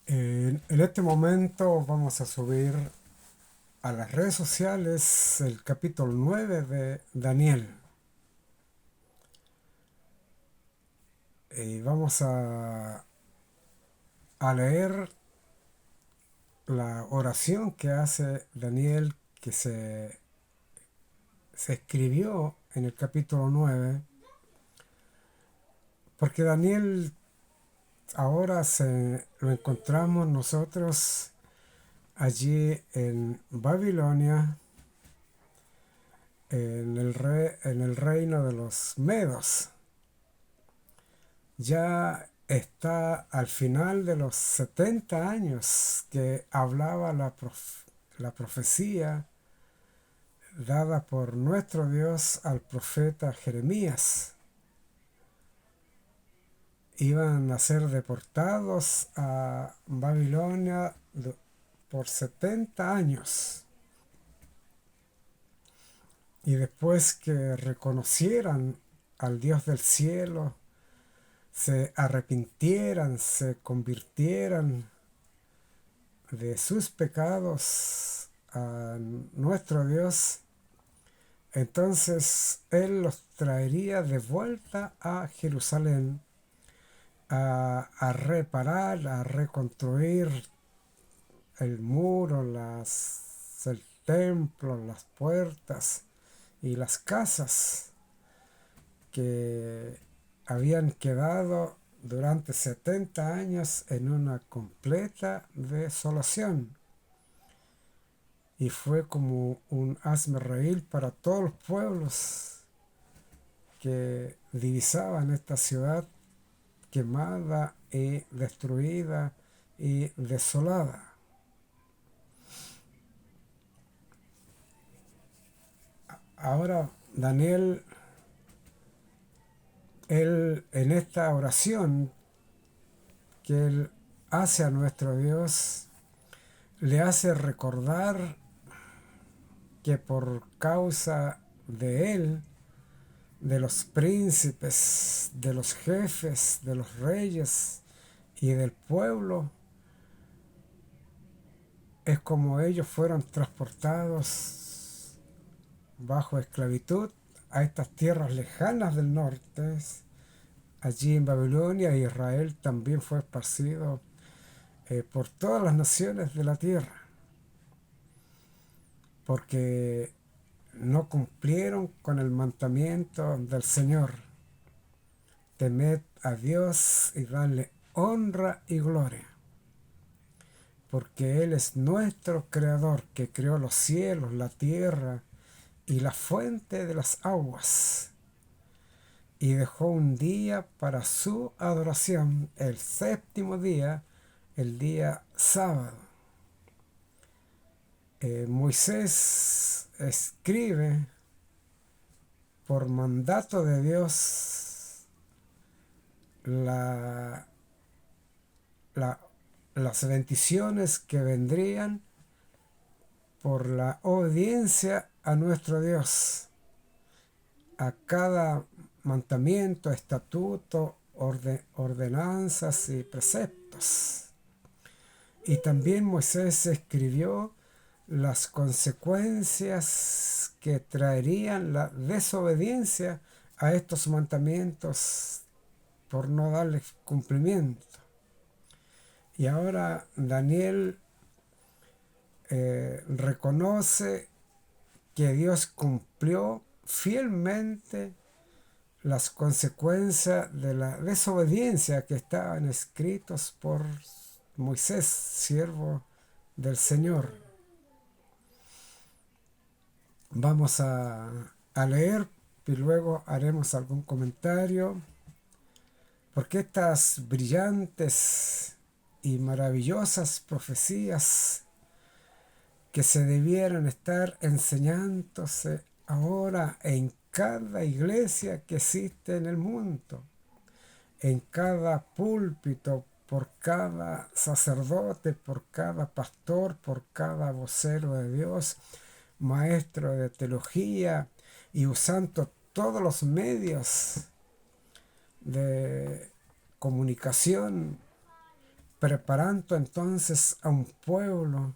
En este momento vamos a subir a las redes sociales el capítulo 9 de Daniel. Y vamos a leer la oración que hace Daniel, que se escribió en el capítulo 9, porque Daniel ahora lo encontramos nosotros allí en Babilonia, en el reino de los Medos. Ya está al final de los 70 años que hablaba la profecía dada por nuestro Dios al profeta Jeremías. Iban a ser deportados a Babilonia por 70 años. Y después que reconocieran al Dios del cielo, se arrepintieran, se convirtieran de sus pecados a nuestro Dios, entonces Él los traería de vuelta a Jerusalén a reparar, a reconstruir el muro, el templo, las puertas y las casas que habían quedado durante 70 años en una completa desolación. Y fue como un hazmerreír para todos los pueblos que divisaban esta ciudad quemada y destruida y desolada. Ahora Daniel, él en esta oración que él hace a nuestro Dios, le hace recordar que por causa de él, de los príncipes, de los jefes, de los reyes y del pueblo, es como ellos fueron transportados bajo esclavitud a estas tierras lejanas del norte. Allí en Babilonia, Israel también fue esparcido por todas las naciones de la tierra, porque no cumplieron con el mandamiento del Señor. Temed a Dios y dadle honra y gloria, porque Él es nuestro creador, que creó los cielos, la tierra y la fuente de las aguas, y dejó un día para su adoración, el séptimo día, el día sábado. Moisés escribe por mandato de Dios la, la, las bendiciones que vendrían por la obediencia a nuestro Dios, a cada mandamiento, estatuto, ordenanzas y preceptos. Y también Moisés escribió las consecuencias que traerían la desobediencia a estos mandamientos por no darles cumplimiento. Y ahora Daniel reconoce que Dios cumplió fielmente las consecuencias de la desobediencia que estaban escritos por Moisés, siervo del Señor. Vamos a leer y luego haremos algún comentario, porque estas brillantes y maravillosas profecías que se debieran estar enseñándose ahora en cada iglesia que existe en el mundo, en cada púlpito, por cada sacerdote, por cada pastor, por cada vocero de Dios, maestro de teología, y usando todos los medios de comunicación preparando entonces a un pueblo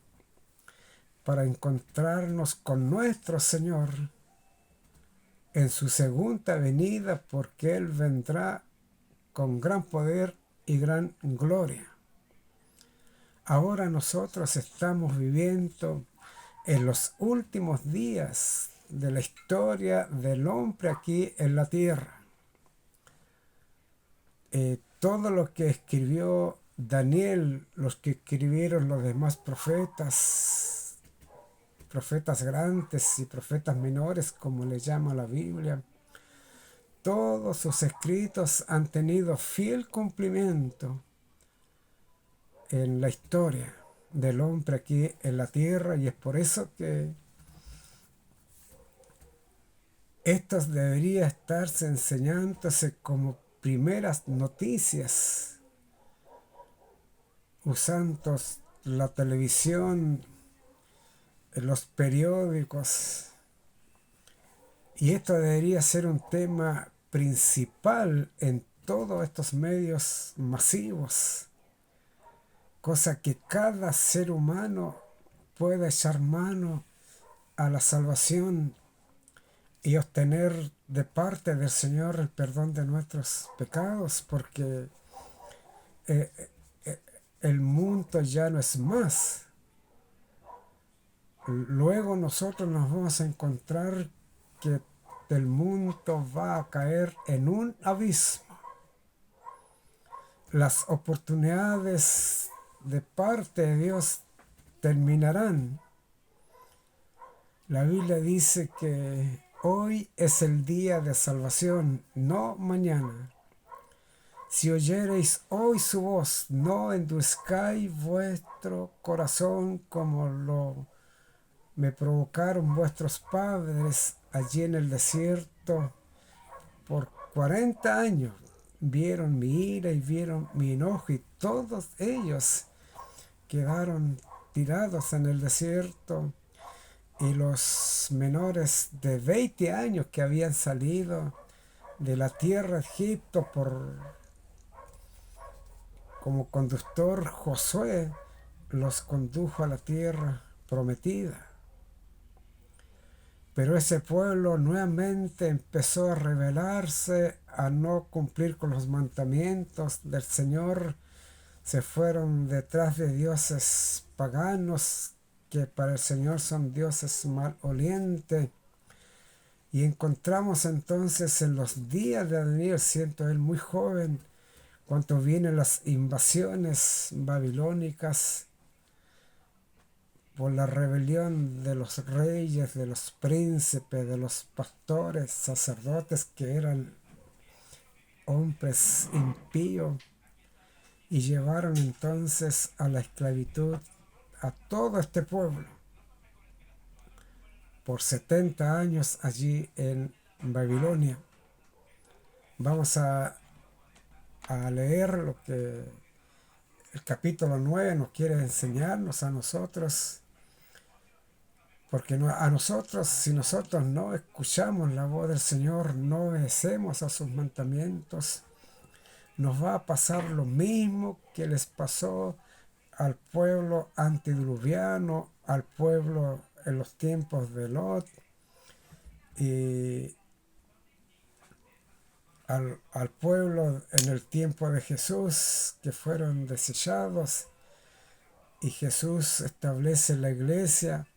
para encontrarnos con nuestro Señor en su segunda venida, porque Él vendrá con gran poder y gran gloria. Ahora nosotros estamos viviendo en los últimos días de la historia del hombre aquí en la tierra. Todo lo que escribió Daniel, los que escribieron los demás profetas, profetas grandes y profetas menores, como le llama la Biblia, todos sus escritos han tenido fiel cumplimiento en la historia del hombre aquí en la tierra, y es por eso que estos debería estarse enseñándose como primeras noticias, usando la televisión, los periódicos, y esto debería ser un tema principal en todos estos medios masivos, cosa que cada ser humano pueda echar mano a la salvación y obtener de parte del Señor el perdón de nuestros pecados, porque eh, el mundo ya no es más. Luego nosotros nos vamos a encontrar que el mundo va a caer en un abismo. Las oportunidades de parte de Dios terminarán. La Biblia dice que hoy es el día de salvación, no mañana. Si oyereis hoy su voz, no endurezcáis vuestro corazón como me provocaron vuestros padres allí en el desierto. Por 40 años vieron mi ira y vieron mi enojo, y todos ellos quedaron tirados en el desierto. Y los menores de 20 años que habían salido de la tierra de Egipto como conductor, Josué los condujo a la tierra prometida. Pero ese pueblo nuevamente empezó a rebelarse, a no cumplir con los mandamientos del Señor. Se fueron detrás de dioses paganos, que para el Señor son dioses malolientes. Y encontramos entonces en los días de Daniel, siendo él muy joven, cuando vienen las invasiones babilónicas por la rebelión de los reyes, de los príncipes, de los pastores, sacerdotes, que eran hombres impíos, y llevaron entonces a la esclavitud a todo este pueblo por 70 años allí en Babilonia. Vamos a leer lo que el capítulo 9 nos quiere enseñarnos a nosotros, porque a nosotros, si nosotros no escuchamos la voz del Señor, no obedecemos a sus mandamientos, nos va a pasar lo mismo que les pasó al pueblo antediluviano, al pueblo en los tiempos de Lot, y al pueblo en el tiempo de Jesús, que fueron desechados, y Jesús establece la iglesia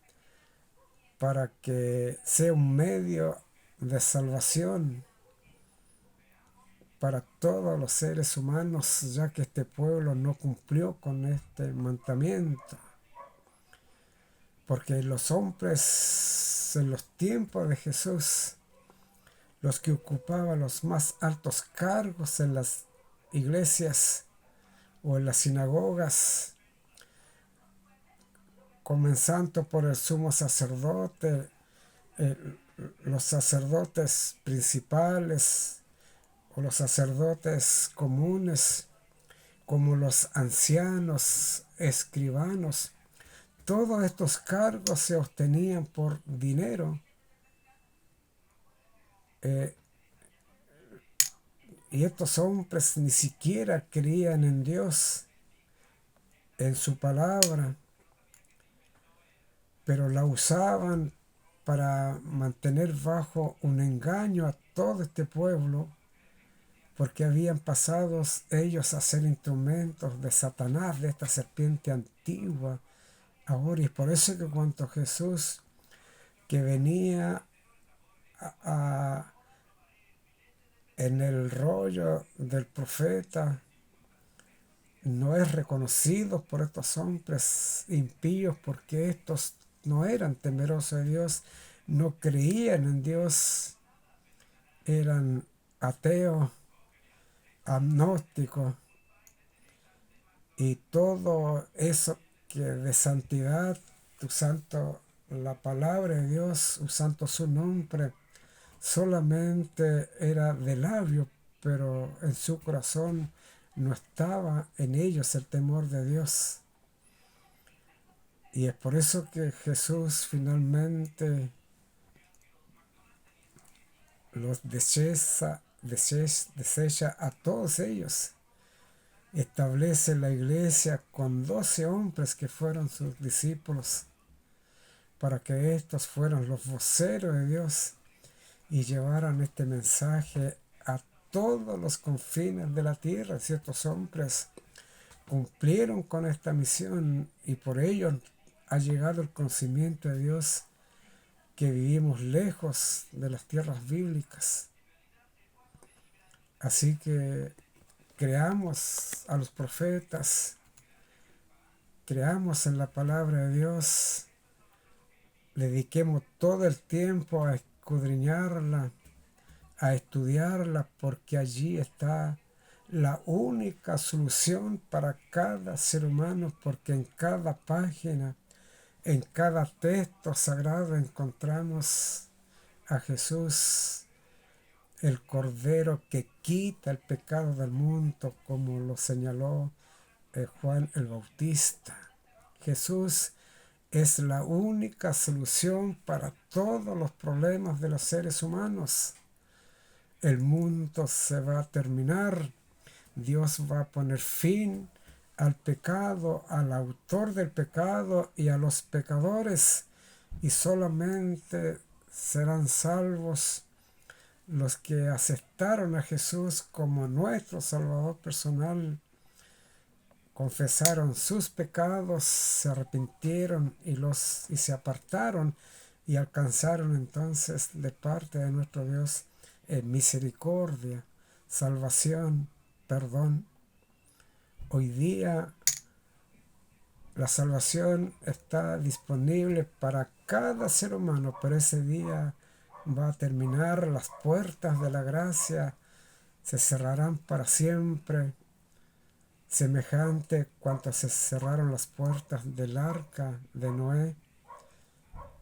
para que sea un medio de salvación para todos los seres humanos, ya que este pueblo no cumplió con este mandamiento. Porque los hombres en los tiempos de Jesús, los que ocupaban los más altos cargos en las iglesias o en las sinagogas, comenzando por el sumo sacerdote, los sacerdotes principales o los sacerdotes comunes, como los ancianos, escribanos, todos estos cargos se obtenían por dinero. Y estos hombres ni siquiera creían en Dios, en su palabra, pero la usaban para mantener bajo un engaño a todo este pueblo, porque habían pasado ellos a ser instrumentos de Satanás, de esta serpiente antigua. Ahora, y es por eso que cuando Jesús, que venía en el rollo del profeta, no es reconocido por estos hombres impíos, porque estos no eran temerosos de Dios, no creían en Dios, eran ateos, agnósticos, y todo eso que de santidad, usando la palabra de Dios, usando su nombre, solamente era de labio, pero en su corazón no estaba en ellos el temor de Dios. Y es por eso que Jesús finalmente los desecha a todos ellos. Establece la iglesia con 12 hombres que fueron sus discípulos, para que estos fueran los voceros de Dios y llevaran este mensaje a todos los confines de la tierra. Ciertos hombres cumplieron con esta misión y por ello ha llegado el conocimiento de Dios, que vivimos lejos de las tierras bíblicas. Así que creamos a los profetas, creamos en la palabra de Dios, dediquemos todo el tiempo a escudriñarla, a estudiarla, porque allí está la única solución para cada ser humano, porque en cada página, en cada texto sagrado encontramos a Jesús, el Cordero que quita el pecado del mundo, como lo señaló Juan el Bautista. Jesús es la única solución para todos los problemas de los seres humanos. El mundo se va a terminar, Dios va a poner fin al pecado, al autor del pecado y a los pecadores, y solamente serán salvos los que aceptaron a Jesús como nuestro Salvador personal, confesaron sus pecados, se arrepintieron y se apartaron, y alcanzaron entonces de parte de nuestro Dios misericordia, salvación, perdón. Hoy día la salvación está disponible para cada ser humano, pero ese día va a terminar, las puertas de la gracia se cerrarán para siempre, semejante cuando se cerraron las puertas del arca de Noé.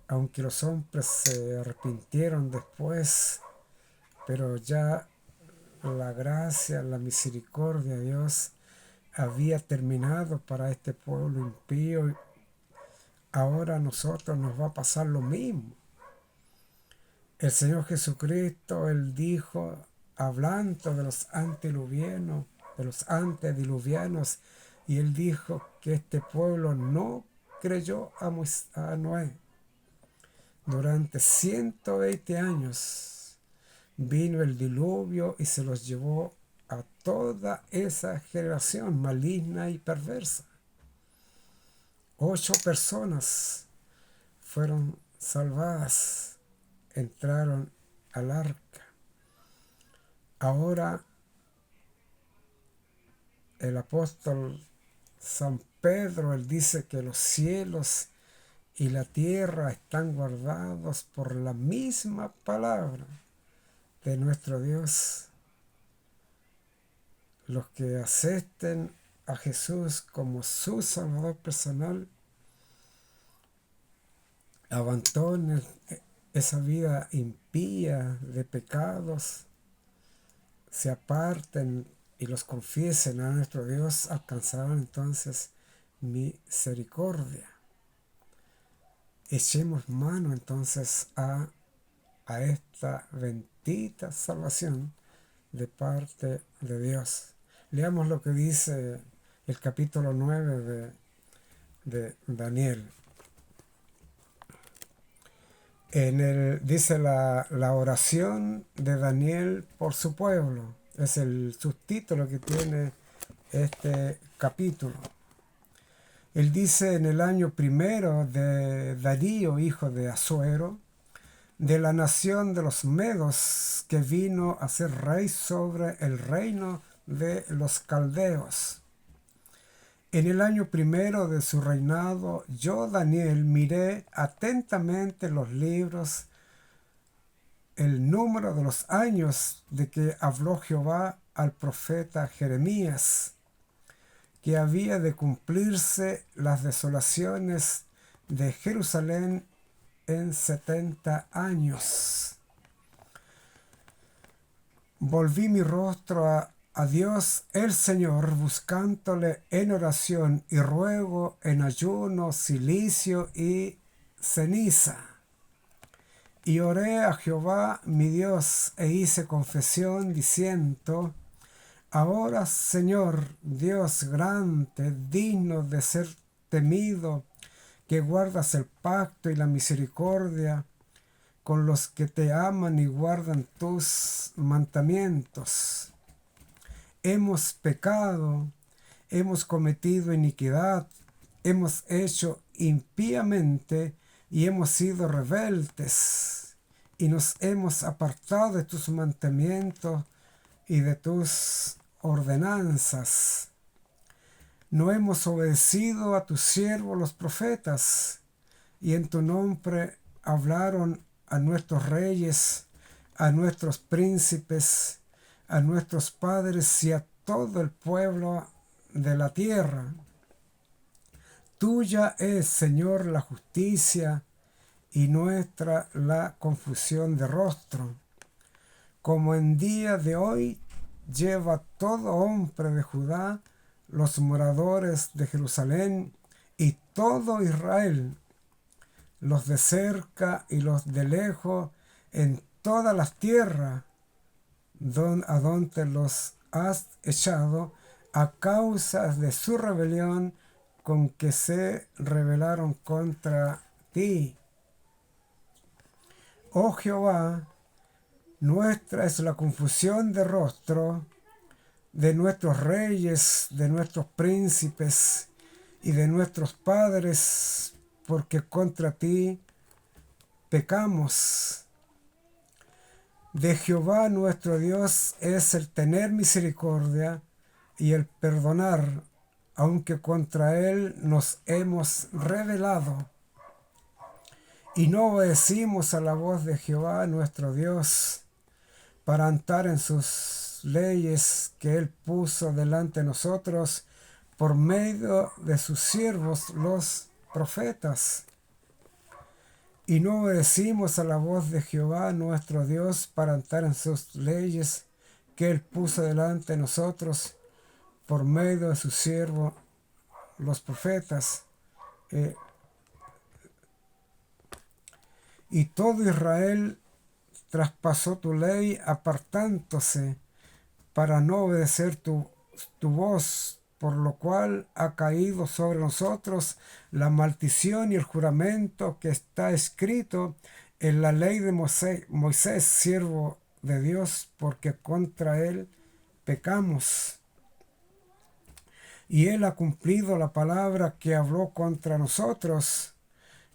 Aunque los hombres se arrepintieron después, pero ya la gracia, la misericordia de Dios había terminado para este pueblo impío. Ahora a nosotros nos va a pasar lo mismo. El Señor Jesucristo, Él dijo, hablando de los antediluvianos, y Él dijo que este pueblo no creyó a Noé. Durante 120 años vino el diluvio y se los llevó a toda esa generación maligna y perversa. 8 personas fueron salvadas, entraron al arca. Ahora el apóstol San Pedro, él dice que los cielos y la tierra están guardados por la misma palabra de nuestro Dios. Los que acepten a Jesús como su Salvador personal, abandonen esa vida impía de pecados, se aparten y los confiesen a nuestro Dios, alcanzarán entonces misericordia. Echemos mano entonces a esta bendita salvación de parte de Dios. Leamos lo que dice el capítulo 9 de Daniel. Dice la oración de Daniel por su pueblo. Es el subtítulo que tiene este capítulo. Él dice: en el año primero de Darío, hijo de Asuero, de la nación de los Medos, que vino a ser rey sobre el reino de los caldeos. En el año primero de su reinado, yo, Daniel, miré atentamente los libros, el número de los años de que habló Jehová al profeta Jeremías, que había de cumplirse las desolaciones de Jerusalén en 70 años. Volví mi rostro a Dios el Señor, buscándole en oración y ruego, en ayuno, cilicio y ceniza. Y oré a Jehová mi Dios, e hice confesión diciendo: ahora, Señor, Dios grande, digno de ser temido, que guardas el pacto y la misericordia con los que te aman y guardan tus mandamientos. Hemos pecado, hemos cometido iniquidad, hemos hecho impíamente y hemos sido rebeldes, y nos hemos apartado de tus mandamientos y de tus ordenanzas. No hemos obedecido a tus siervos los profetas, y en tu nombre hablaron a nuestros reyes, a nuestros príncipes, a nuestros padres y a todo el pueblo de la tierra. Tuya es, Señor, la justicia, y nuestra la confusión de rostro. Como en día de hoy lleva todo hombre de Judá, los moradores de Jerusalén y todo Israel, los de cerca y los de lejos, en todas las tierras a donde los has echado, a causa de su rebelión con que se rebelaron contra ti. Oh Jehová, nuestra es la confusión de rostro de nuestros reyes, de nuestros príncipes y de nuestros padres, porque contra ti pecamos. De Jehová nuestro Dios es el tener misericordia y el perdonar, aunque contra él nos hemos rebelado y no obedecimos a la voz de Jehová nuestro Dios para andar en sus leyes que él puso delante de nosotros por medio de sus siervos los profetas. Y no obedecimos a la voz de Jehová nuestro Dios para andar en sus leyes que él puso delante de nosotros por medio de sus siervos los profetas. Y todo Israel traspasó tu ley apartándose para no obedecer tu voz, por lo cual ha caído sobre nosotros la maldición y el juramento que está escrito en la ley de Moisés, siervo de Dios, porque contra él pecamos. Y él ha cumplido la palabra que habló contra nosotros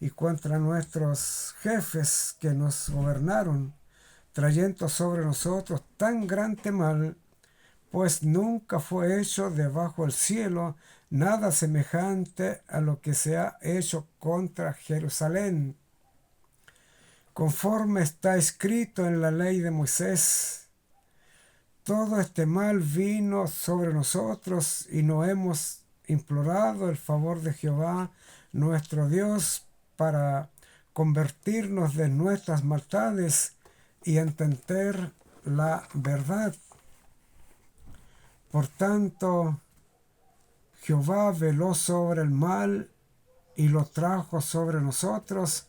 y contra nuestros jefes que nos gobernaron, trayendo sobre nosotros tan grande mal, pues nunca fue hecho debajo del cielo nada semejante a lo que se ha hecho contra Jerusalén. Conforme está escrito en la ley de Moisés, todo este mal vino sobre nosotros y no hemos implorado el favor de Jehová nuestro Dios para convertirnos de nuestras maldades y entender la verdad. Por tanto, Jehová veló sobre el mal y lo trajo sobre nosotros,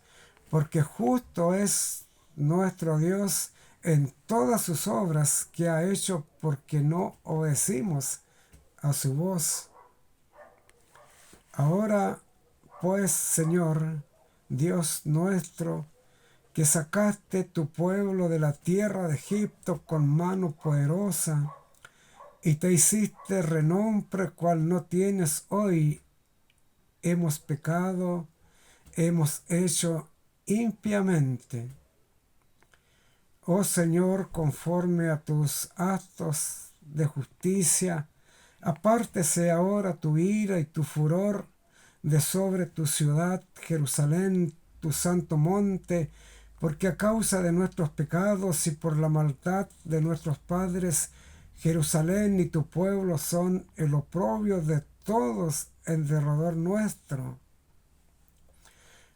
porque justo es nuestro Dios en todas sus obras que ha hecho, porque no obedecimos a su voz. Ahora pues, Señor, Dios nuestro, que sacaste tu pueblo de la tierra de Egipto con mano poderosa, y te hiciste renombre cual no tienes hoy. Hemos pecado, hemos hecho impiamente. Oh Señor, conforme a tus actos de justicia, apártese ahora tu ira y tu furor de sobre tu ciudad, Jerusalén, tu santo monte, porque a causa de nuestros pecados y por la maldad de nuestros padres, Jerusalén y tu pueblo son el oprobio de todos en derredor nuestro.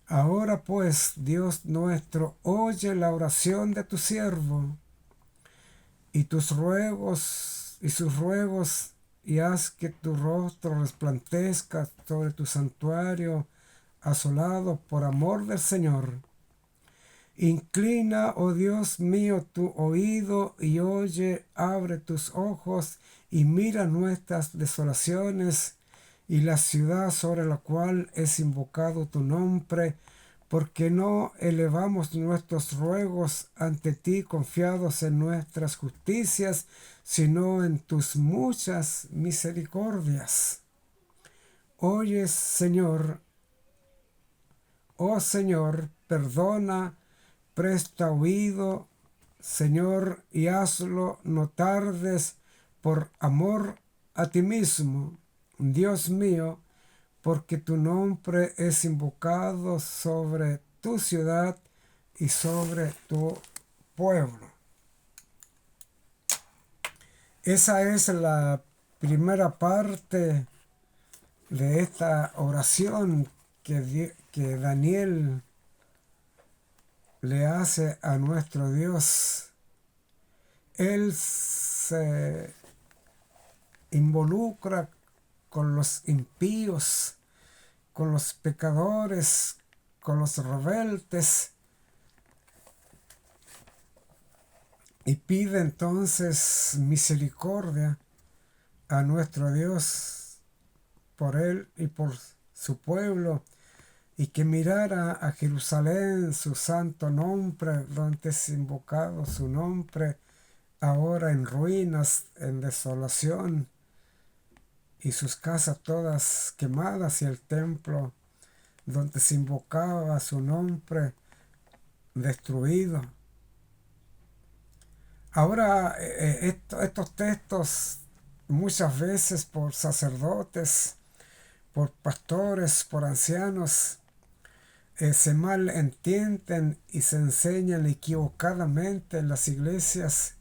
Ahora pues, Dios nuestro, oye la oración de tu siervo y tus ruegos y sus ruegos, y haz que tu rostro resplandezca sobre tu santuario asolado por amor del Señor. Inclina, oh Dios mío, tu oído y oye, abre tus ojos y mira nuestras desolaciones y la ciudad sobre la cual es invocado tu nombre, porque no elevamos nuestros ruegos ante ti confiados en nuestras justicias, sino en tus muchas misericordias. Oye, Señor, oh Señor, perdona, presta oído, Señor, y hazlo, no tardes, por amor a ti mismo, Dios mío, porque tu nombre es invocado sobre tu ciudad y sobre tu pueblo. Esa es la primera parte de esta oración que Daniel le hace a nuestro Dios. Él se involucra con los impíos, con los pecadores, con los rebeldes, y pide entonces misericordia a nuestro Dios por él y por su pueblo, y que mirara a Jerusalén, su santo nombre, donde es invocado su nombre, ahora en ruinas, en desolación, y sus casas todas quemadas, y el templo donde se invocaba su nombre destruido. Ahora, estos textos, muchas veces por sacerdotes, por pastores, por ancianos, se malentienden y se enseñan equivocadamente en las iglesias,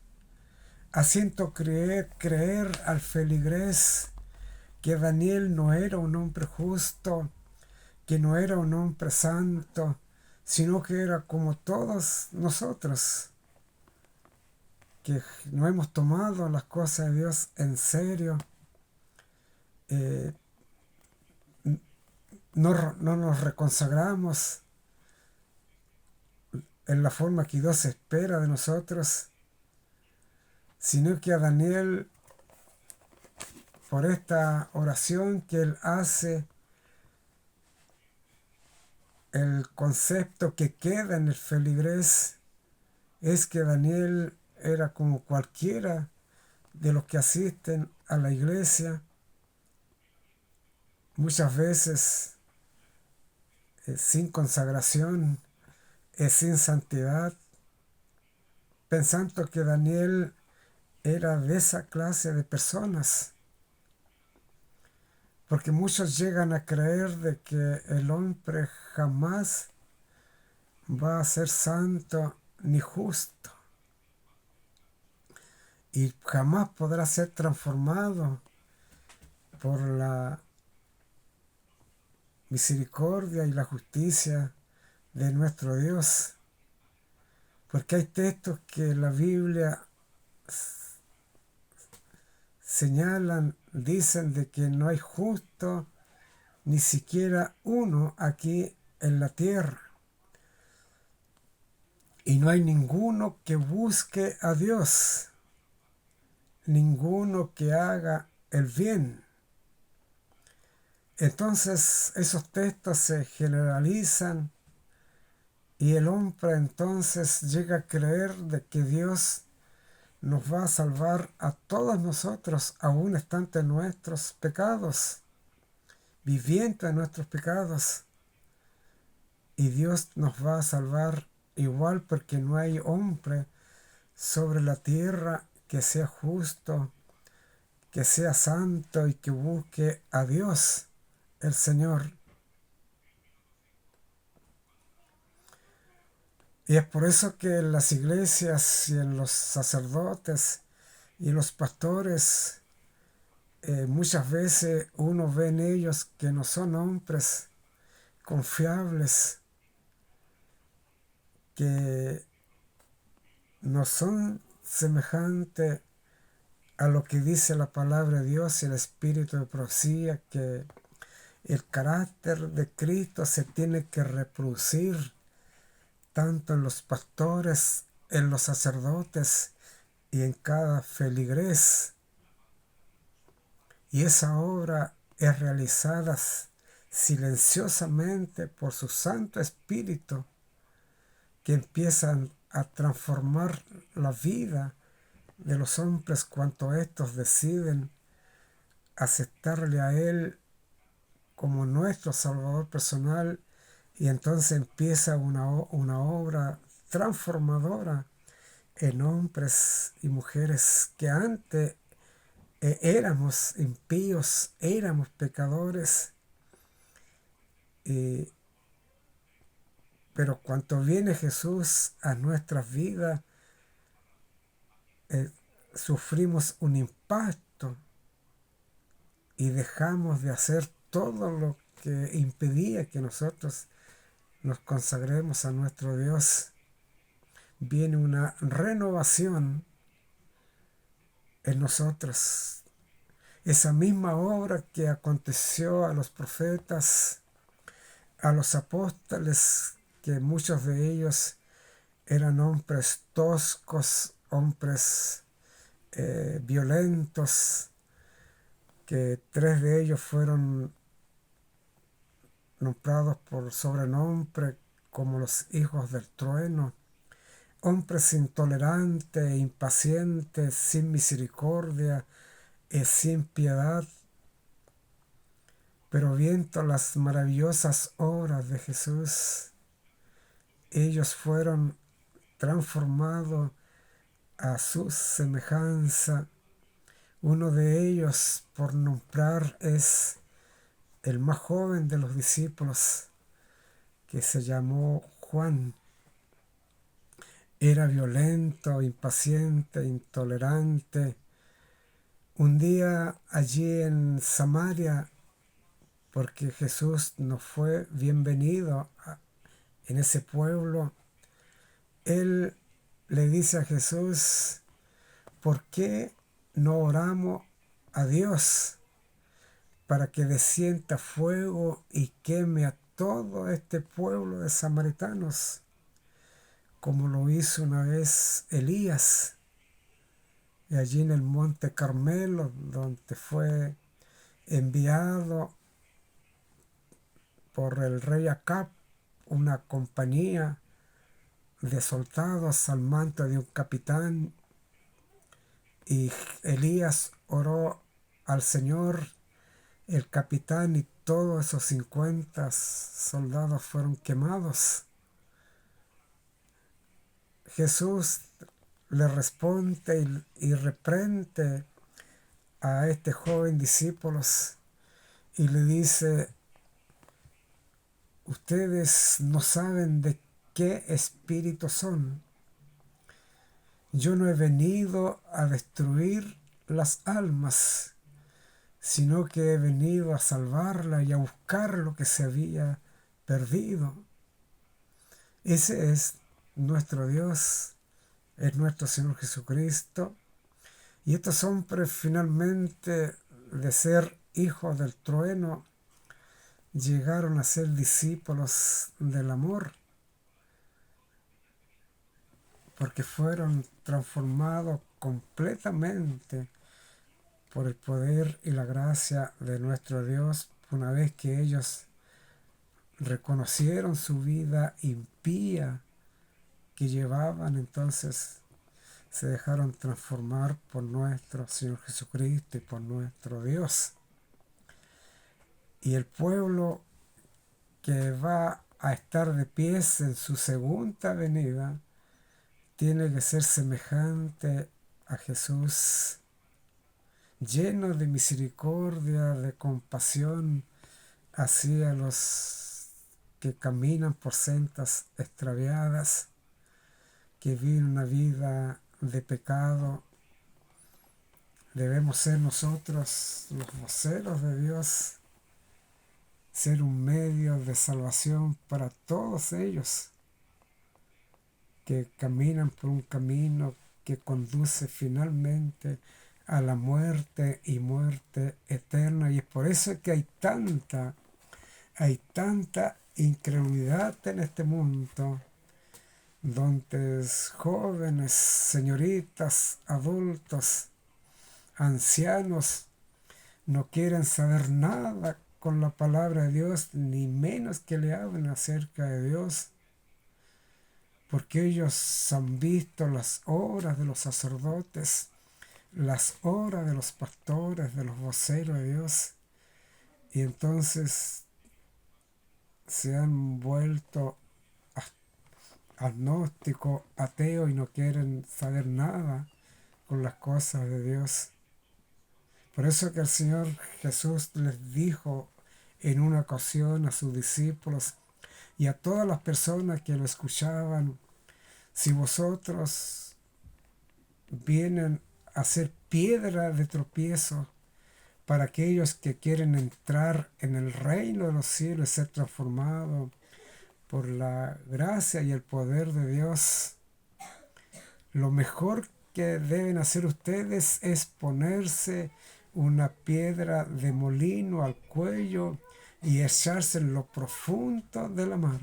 haciendo creer al feligrés que Daniel no era un hombre justo, que no era un hombre santo, sino que era como todos nosotros, que no hemos tomado las cosas de Dios en serio, no nos reconsagramos en la forma que Dios espera de nosotros, sino que a Daniel, por esta oración que él hace, el concepto que queda en el feligrés es que Daniel era como cualquiera de los que asisten a la iglesia, muchas veces sin consagración, sin santidad, pensando que Daniel era de esa clase de personas, porque muchos llegan a creer de que el hombre jamás va a ser santo ni justo, y jamás podrá ser transformado por la misericordia y la justicia de nuestro Dios, porque hay textos que la Biblia señalan, dicen de que no hay justo ni siquiera uno aquí en la tierra, y no hay ninguno que busque a Dios, ninguno que haga el bien. Entonces esos textos se generalizan y el hombre entonces llega a creer de que Dios nos va a salvar a todos nosotros, aún estando en nuestros pecados, viviendo en nuestros pecados. Y Dios nos va a salvar igual porque no hay hombre sobre la tierra que sea justo, que sea santo y que busque a Dios, el Señor. Y es por eso que en las iglesias y en los sacerdotes y los pastores muchas veces uno ve en ellos que no son hombres confiables, que no son semejantes a lo que dice la palabra de Dios y el espíritu de profecía, que el carácter de Cristo se tiene que reproducir tanto en los pastores, en los sacerdotes y en cada feligrés. Y esa obra es realizada silenciosamente por su Santo Espíritu, que empiezan a transformar la vida de los hombres cuanto estos deciden aceptarle a Él como nuestro Salvador personal, y entonces empieza una obra transformadora en hombres y mujeres que antes éramos impíos, éramos pecadores, pero cuando viene Jesús a nuestras vidas, eh, sufrimos un impacto y dejamos de hacer todo lo que impedía que nosotros nos consagremos a nuestro Dios. Viene una renovación en nosotros. Esa misma obra que aconteció a los profetas, a los apóstoles, que muchos de ellos eran hombres toscos, hombres violentos, que 3 de ellos fueron nombrados por sobrenombre como los hijos del trueno, hombres intolerantes, impacientes, sin misericordia, sin piedad, pero viendo las maravillosas obras de Jesús, ellos fueron transformados a su semejanza. Uno de ellos, por nombrar, es el más joven de los discípulos, que se llamó Juan. Era violento, impaciente, intolerante. Un día allí en Samaria, porque Jesús no fue bienvenido en ese pueblo, él le dice a Jesús: ¿por qué no oramos a Dios para que descienda fuego y queme a todo este pueblo de samaritanos, como lo hizo una vez Elías, y allí en el monte Carmelo, donde fue enviado por el rey Acab una compañía de soldados al mando de un capitán, y Elías oró al Señor, el capitán y todos esos 50 soldados fueron quemados. Jesús le responde y reprende a este joven discípulo y le dice: ustedes no saben de qué espíritu son. Yo no he venido a destruir las almas, sino que he venido a salvarla y a buscar lo que se había perdido. Ese es nuestro Dios, es nuestro Señor Jesucristo. Y estos hombres, finalmente, de ser hijos del trueno, llegaron a ser discípulos del amor, porque fueron transformados completamente por el poder y la gracia de nuestro Dios, una vez que ellos reconocieron su vida impía que llevaban, entonces se dejaron transformar por nuestro Señor Jesucristo y por nuestro Dios. Y el pueblo que va a estar de pies en su segunda venida tiene que ser semejante a Jesús, lleno de misericordia, de compasión hacia los que caminan por sendas extraviadas, que viven una vida de pecado. Debemos ser nosotros los voceros de Dios, ser un medio de salvación para todos ellos que caminan por un camino que conduce finalmente a la muerte y muerte eterna. Y es por eso que hay tanta incredulidad en este mundo, donde jóvenes, señoritas, adultos, ancianos no quieren saber nada con la palabra de Dios, ni menos que le hablen acerca de Dios, porque ellos han visto las obras de los sacerdotes, las obras de los pastores, de los voceros de Dios, y entonces se han vuelto agnósticos, ateos, y no quieren saber nada con las cosas de Dios. Por eso que el Señor Jesús les dijo en una ocasión a sus discípulos y a todas las personas que lo escuchaban: si vosotros vienen a ser piedra de tropiezo para aquellos que quieren entrar en el reino de los cielos y ser transformados por la gracia y el poder de Dios, lo mejor que deben hacer ustedes es ponerse una piedra de molino al cuello y echarse en lo profundo de la mar,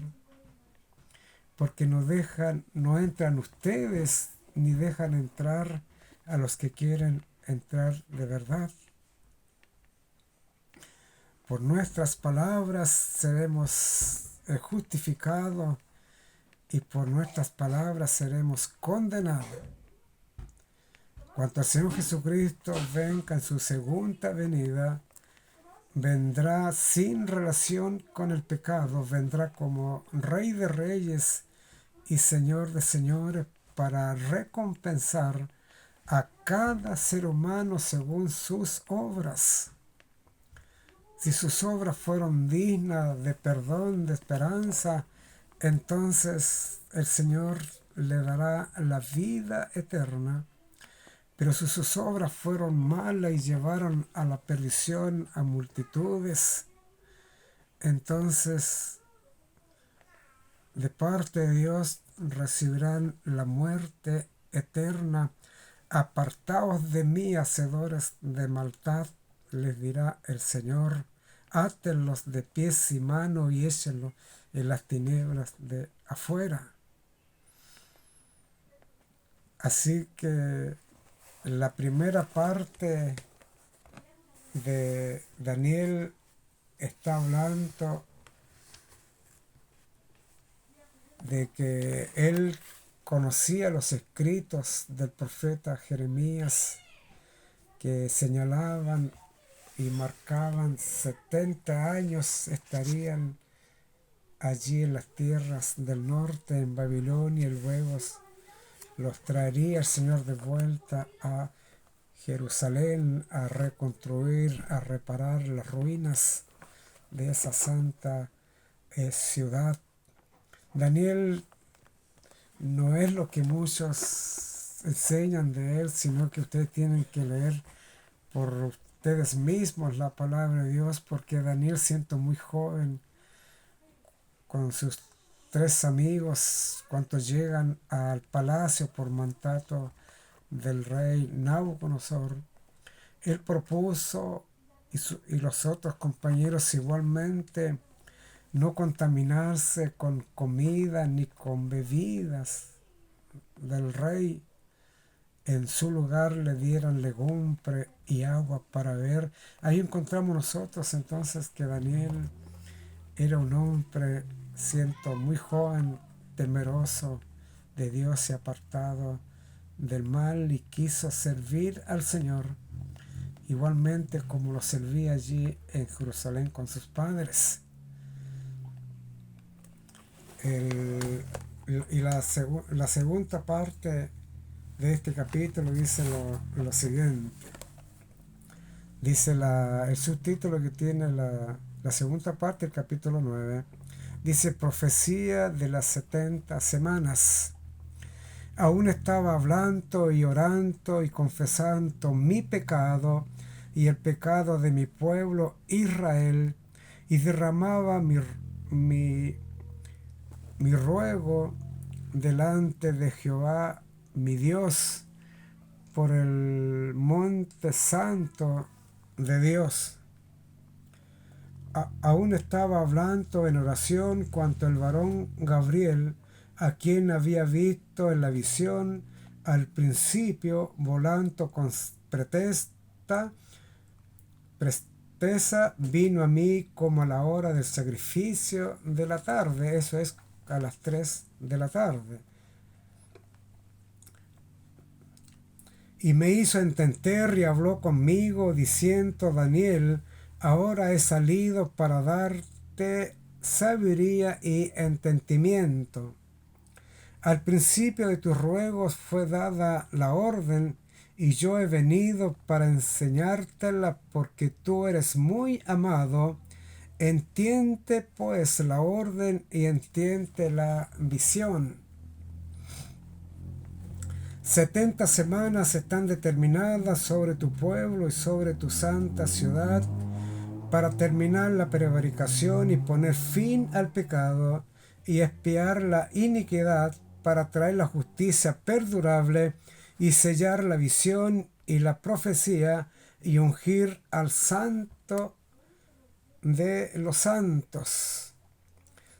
porque no entran ustedes ni dejan entrar a los que quieren entrar de verdad. Por nuestras palabras seremos justificados y por nuestras palabras seremos condenados. Cuando el Señor Jesucristo venga en su segunda venida, vendrá sin relación con el pecado, vendrá como Rey de Reyes y Señor de Señores para recompensar a cada ser humano según sus obras. Si sus obras fueron dignas de perdón, de esperanza, entonces el Señor le dará la vida eterna. Pero si sus obras fueron malas y llevaron a la perdición a multitudes, entonces de parte de Dios recibirán la muerte eterna. Apartaos de mí, hacedores de maldad, les dirá el Señor. Átenlos de pies y manos y échenlos en las tinieblas de afuera. Así que la primera parte de Daniel está hablando de que él conocía los escritos del profeta Jeremías que señalaban y marcaban 70 años estarían allí en las tierras del norte, en Babilonia, y luego los traería el Señor de vuelta a Jerusalén a reconstruir, a reparar las ruinas de esa santa ciudad. Daniel no es lo que muchos enseñan de él, sino que ustedes tienen que leer por ustedes mismos la palabra de Dios, porque Daniel, siendo muy joven, con sus 3 amigos, cuando llegan al palacio por mandato del rey Nabucodonosor, él propuso, y los otros compañeros igualmente, no contaminarse con comida ni con bebidas del rey, en su lugar le dieran legumbre y agua para beber. Ahí encontramos nosotros entonces que Daniel era un hombre, siento, muy joven, temeroso de Dios y apartado del mal, y quiso servir al Señor igualmente como lo servía allí en Jerusalén con sus padres. Y la segunda parte de este capítulo dice lo siguiente. Dice el subtítulo que tiene la segunda parte del capítulo 9. Dice: profecía de las 70 semanas. Aún estaba hablando y orando y confesando mi pecado y el pecado de mi pueblo Israel, y derramaba mi ruego delante de Jehová mi Dios por el monte santo de Dios. Aún estaba hablando en oración cuando el varón Gabriel, a quien había visto en la visión al principio volando con presteza, vino a mí como a la hora del sacrificio de la tarde, eso es a las 3 de la tarde. Y me hizo entender y habló conmigo diciendo: Daniel, ahora he salido para darte sabiduría y entendimiento. Al principio de tus ruegos fue dada la orden, y yo he venido para enseñártela porque tú eres muy amado. Entiende pues la orden y entiende la visión. 70 semanas están determinadas sobre tu pueblo y sobre tu santa ciudad para terminar la prevaricación y poner fin al pecado y expiar la iniquidad, para traer la justicia perdurable y sellar la visión y la profecía y ungir al santo de los santos.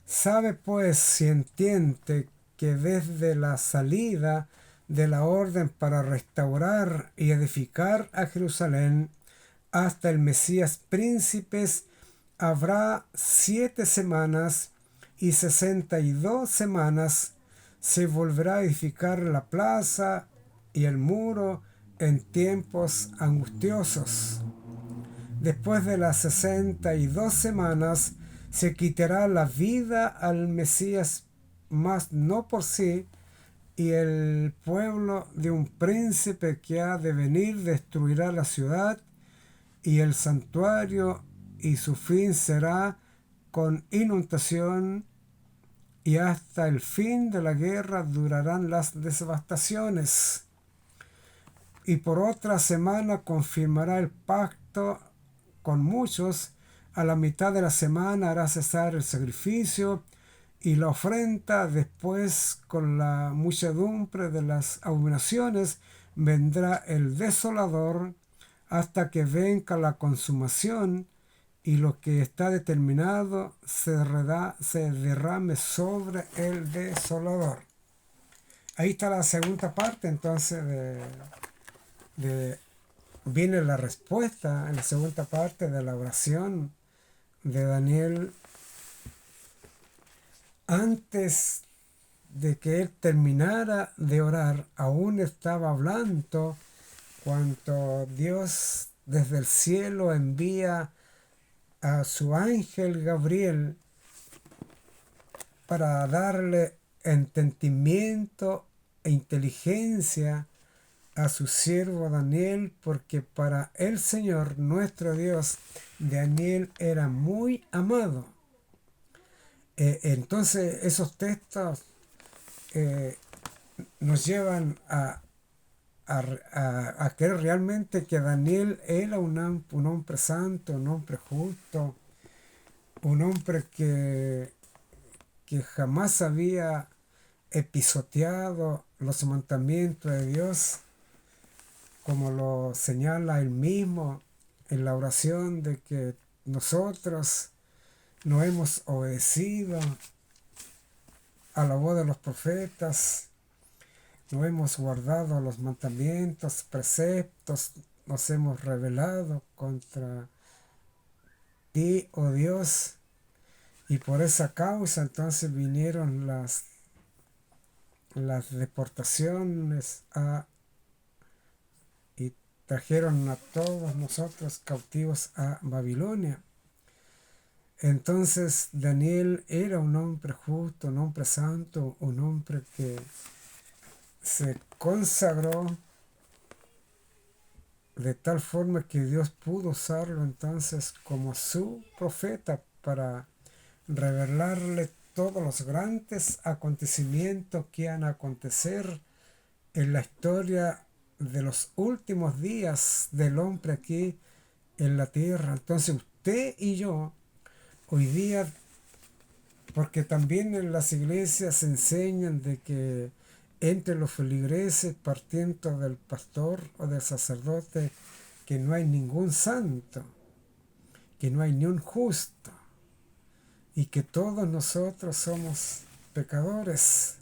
Sabe pues, si entiende, que desde la salida de la orden para restaurar y edificar a Jerusalén hasta el Mesías príncipes habrá 7 semanas, y 62 semanas se volverá a edificar la plaza y el muro en tiempos angustiosos. Después de las 62 semanas se quitará la vida al Mesías, mas no por sí, y el pueblo de un príncipe que ha de venir destruirá la ciudad y el santuario, y su fin será con inundación, y hasta el fin de la guerra durarán las devastaciones. Y por otra semana confirmará el pacto con muchos. A la mitad de la semana hará cesar el sacrificio y la ofrenda. Después, con la muchedumbre de las abominaciones, vendrá el desolador hasta que venga la consumación, y lo que está determinado se derrame sobre el desolador. Ahí está la segunda parte entonces viene la respuesta en la segunda parte de la oración de Daniel. Antes de que él terminara de orar, aún estaba hablando cuando Dios desde el cielo envía a su ángel Gabriel para darle entendimiento e inteligencia a su siervo Daniel, porque para el Señor nuestro Dios Daniel era muy amado. Entonces esos textos nos llevan a creer realmente que Daniel era un hombre santo, un hombre justo, un hombre que jamás había pisoteado los mandamientos de Dios, como lo señala él mismo en la oración de que nosotros no hemos obedecido a la voz de los profetas. no hemos guardado los mandamientos, preceptos, nos hemos rebelado contra ti, oh Dios, y por esa causa entonces vinieron las deportaciones y trajeron a todos nosotros cautivos a Babilonia. Entonces Daniel era un hombre justo, un hombre santo, un hombre que se consagró de tal forma que Dios pudo usarlo entonces como su profeta para revelarle todos los grandes acontecimientos que iban a acontecer en la historia de los últimos días del hombre aquí en la tierra. Entonces usted y yo hoy día, porque también en las iglesias se enseñan de que entre los feligreses, partiendo del pastor o del sacerdote, que no hay ningún santo, que no hay ni un justo, y que todos nosotros somos pecadores.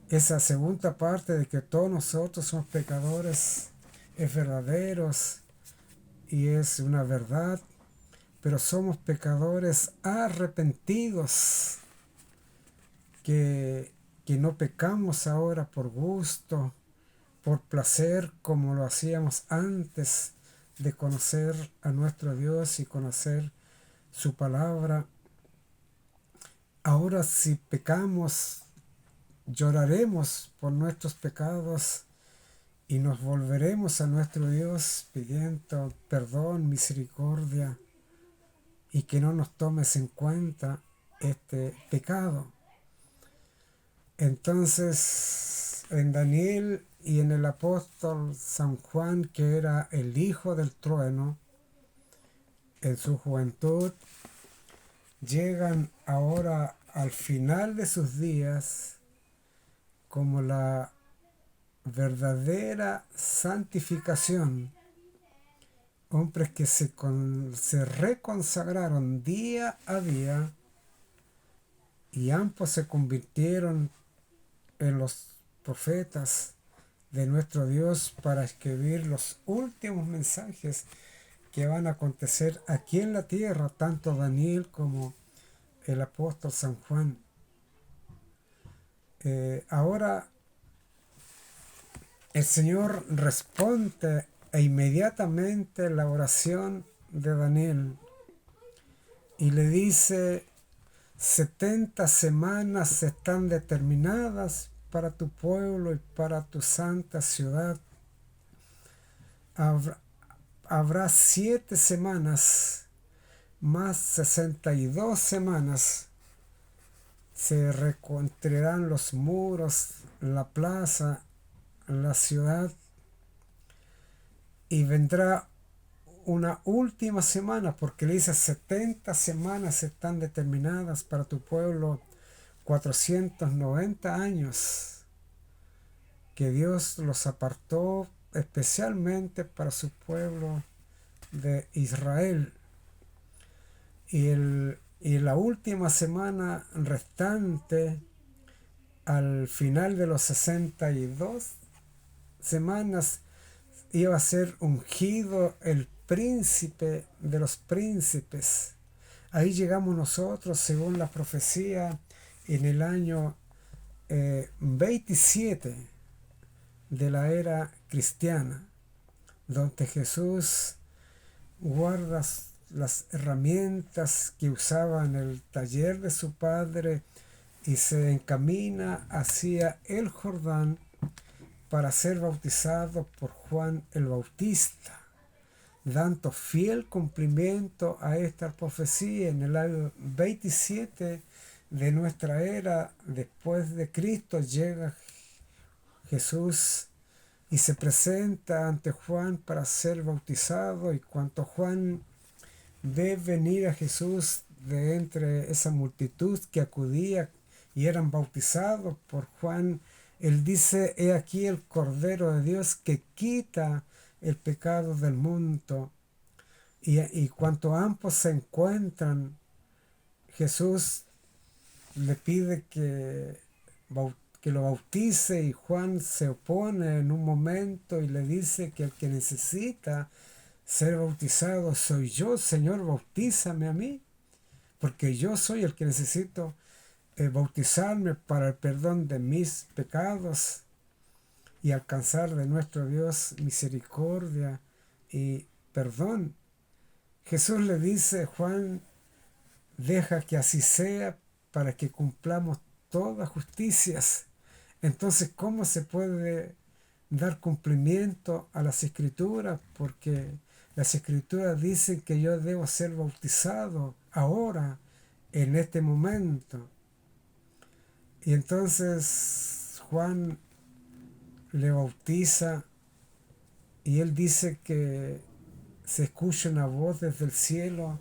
Esa segunda parte de que todos nosotros somos pecadores es verdadero y es una verdad, pero somos pecadores arrepentidos, que no pecamos ahora por gusto, por placer, como lo hacíamos antes de conocer a nuestro Dios y conocer su palabra. Ahora si pecamos, lloraremos por nuestros pecados y nos volveremos a nuestro Dios pidiendo perdón, misericordia y que no nos tomes en cuenta este pecado. Entonces, en Daniel y en el apóstol San Juan, que era el hijo del trueno, en su juventud, llegan ahora al final de sus días como la verdadera santificación. Hombres que se reconsagraron día a día y ambos se convirtieron en los profetas de nuestro Dios para escribir los últimos mensajes que van a acontecer aquí en la tierra, tanto Daniel como el apóstol San Juan. Ahora el Señor responde inmediatamente la oración de Daniel y le dice: 70 semanas están determinadas para tu pueblo y para tu santa ciudad. Habrá 7 semanas más 62 semanas. Se reconstruirán los muros, la plaza, la ciudad, y vendrá una última semana, porque le dice 70 semanas están determinadas para tu pueblo, 490 años que Dios los apartó especialmente para su pueblo de Israel. Y la última semana restante, al final de los 62 semanas, iba a ser ungido el príncipe de los príncipes. Ahí llegamos nosotros, según la profecía, en el año 27 de la era cristiana, donde Jesús guarda las herramientas que usaba en el taller de su padre y se encamina hacia el Jordán para ser bautizado por Juan el Bautista, dando fiel cumplimiento a esta profecía. En el año 27 de nuestra era, después de Cristo, llega Jesús y se presenta ante Juan para ser bautizado, y cuando Juan ve venir a Jesús de entre esa multitud que acudía y eran bautizados por Juan, él dice: he aquí el Cordero de Dios que quita el pecado del mundo. Y cuando ambos se encuentran, Jesús le pide que lo bautice, y Juan se opone en un momento y le dice que el que necesita ser bautizado soy yo. Señor, bautízame a mí, porque yo soy el que necesito bautizarme para el perdón de mis pecados y alcanzar de nuestro Dios misericordia y perdón. Jesús le dice: Juan, deja que así sea para que cumplamos todas justicias. Entonces, ¿cómo se puede dar cumplimiento a las escrituras? Porque las escrituras dicen que yo debo ser bautizado ahora, en este momento. Y entonces Juan le bautiza, y él dice que se escucha una voz desde el cielo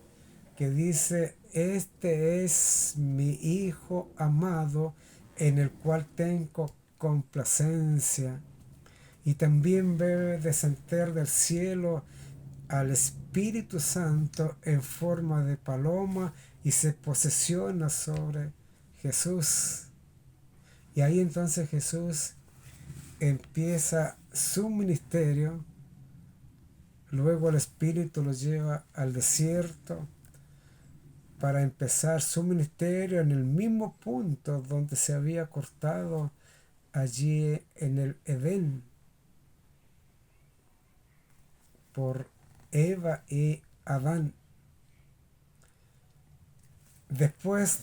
que dice: este es mi Hijo amado, en el cual tengo complacencia. Y también ve descender del cielo al Espíritu Santo en forma de paloma y se posesiona sobre Jesús. Y ahí entonces Jesús empieza su ministerio. Luego el Espíritu lo lleva al desierto para empezar su ministerio en el mismo punto donde se había cortado, allí en el Edén, por Eva y Adán. Después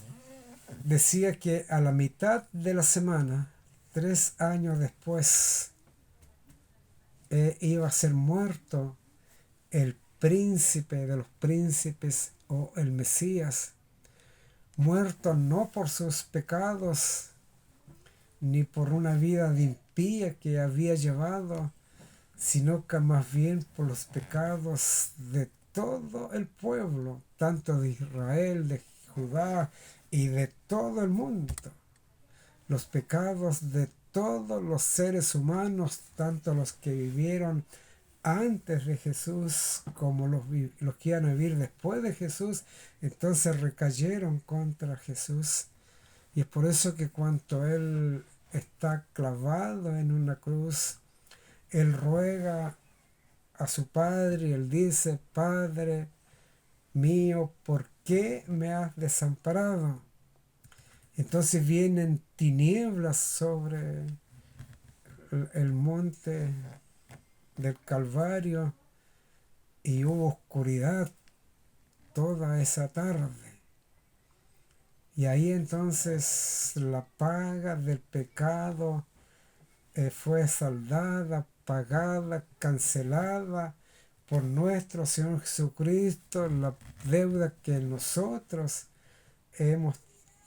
decía que a la mitad de la semana, 3 años después, iba a ser muerto el príncipe de los príncipes, o el Mesías, muerto no por sus pecados ni por una vida de impía que había llevado, sino que más bien por los pecados de todo el pueblo, tanto de Israel, de Judá y de todo el mundo. Los pecados de todos los seres humanos, tanto los que vivieron antes de Jesús como los que iban a vivir después de Jesús, entonces recayeron contra Jesús. Y es por eso que cuando Él está clavado en una cruz, Él ruega a su Padre y Él dice: Padre mío, ¿por qué me has desamparado? Entonces vienen tinieblas sobre el monte del Calvario y hubo oscuridad toda esa tarde. Y ahí entonces la paga del pecado fue saldada, pagada, cancelada por nuestro Señor Jesucristo, la deuda que nosotros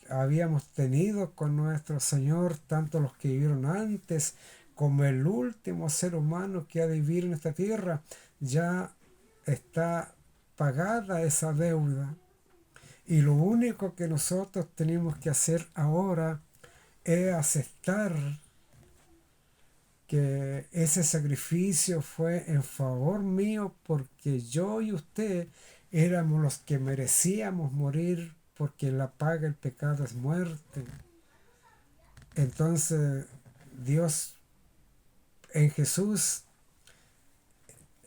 habíamos tenido con nuestro Señor, tanto los que vivieron antes como el último ser humano que ha de vivir en esta tierra. Ya está pagada esa deuda. Y lo único que nosotros tenemos que hacer ahora es aceptar que ese sacrificio fue en favor mío, porque yo y usted éramos los que merecíamos morir, porque la paga del pecado es muerte. Entonces Dios en Jesús,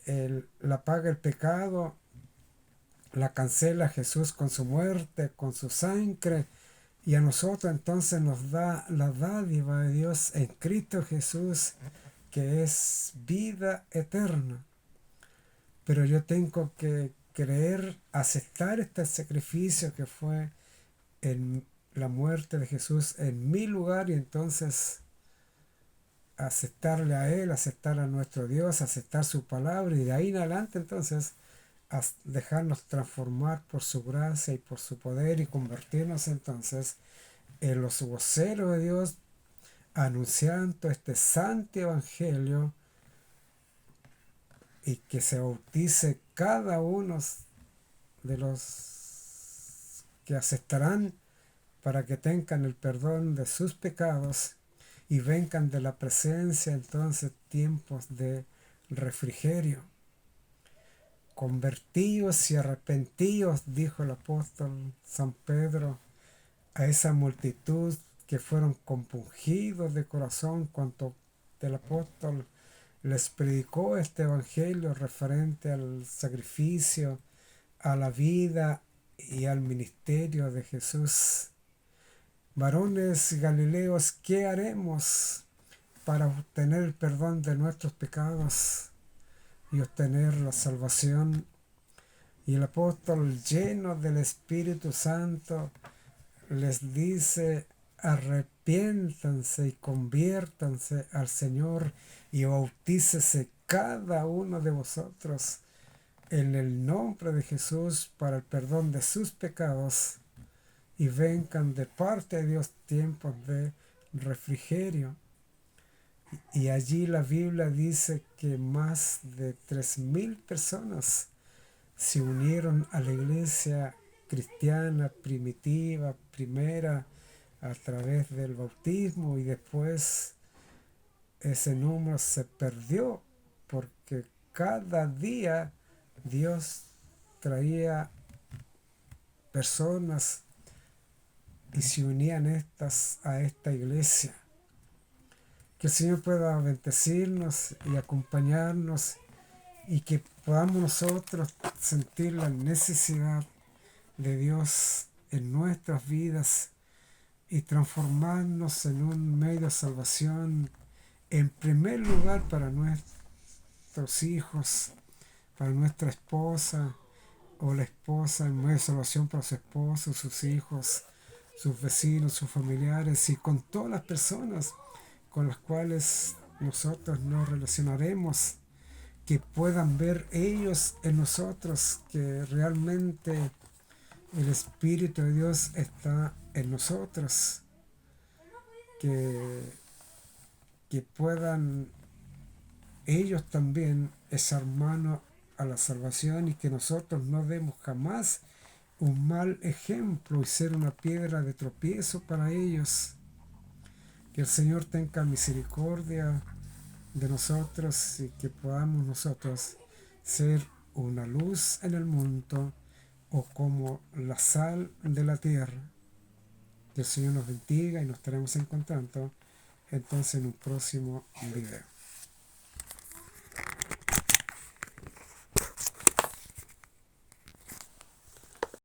la paga del pecado la cancela Jesús con su muerte, con su sangre, y a nosotros entonces nos da la dádiva de Dios en Cristo Jesús, que es vida eterna. Pero yo tengo que creer, aceptar este sacrificio que fue en la muerte de Jesús en mi lugar, y entonces aceptarle a Él, aceptar a nuestro Dios, aceptar su palabra, y de ahí en adelante entonces a dejarnos transformar por su gracia y por su poder, y convertirnos entonces en los voceros de Dios, anunciando este santo evangelio, y que se bautice cada uno de los que aceptarán, para que tengan el perdón de sus pecados y vengan de la presencia entonces tiempos de refrigerio. Convertíos y arrepentíos, dijo el apóstol San Pedro a esa multitud que fueron compungidos de corazón cuando el apóstol les predicó este evangelio referente al sacrificio, a la vida y al ministerio de Jesús. Varones Galileos, ¿qué haremos para obtener el perdón de nuestros pecados y obtener la salvación? Y el apóstol, lleno del Espíritu Santo, les dice: arrepiéntanse y conviértanse al Señor y bautícese cada uno de vosotros en el nombre de Jesús para el perdón de sus pecados, y vengan de parte de Dios tiempos de refrigerio. Y allí la Biblia dice que más de 3,000 personas se unieron a la iglesia cristiana primitiva, primera, a través del bautismo, y después ese número se perdió porque cada día Dios traía personas y se unían a esta iglesia. Que el Señor pueda bendecirnos y acompañarnos, y que podamos nosotros sentir la necesidad de Dios en nuestras vidas y transformarnos en un medio de salvación, en primer lugar para nuestros hijos, para nuestra esposa, o la esposa en medio de salvación para su esposo, sus hijos, sus vecinos, sus familiares, y con todas las personas con las cuales nosotros nos relacionaremos, que puedan ver ellos en nosotros que realmente el Espíritu de Dios está en nosotros, que puedan ellos también echar mano a la salvación, y que nosotros no demos jamás un mal ejemplo y ser una piedra de tropiezo para ellos. Que el Señor tenga misericordia de nosotros y que podamos nosotros ser una luz en el mundo, o como la sal de la tierra. Que el Señor nos bendiga y nos estaremos encontrando entonces en un próximo video.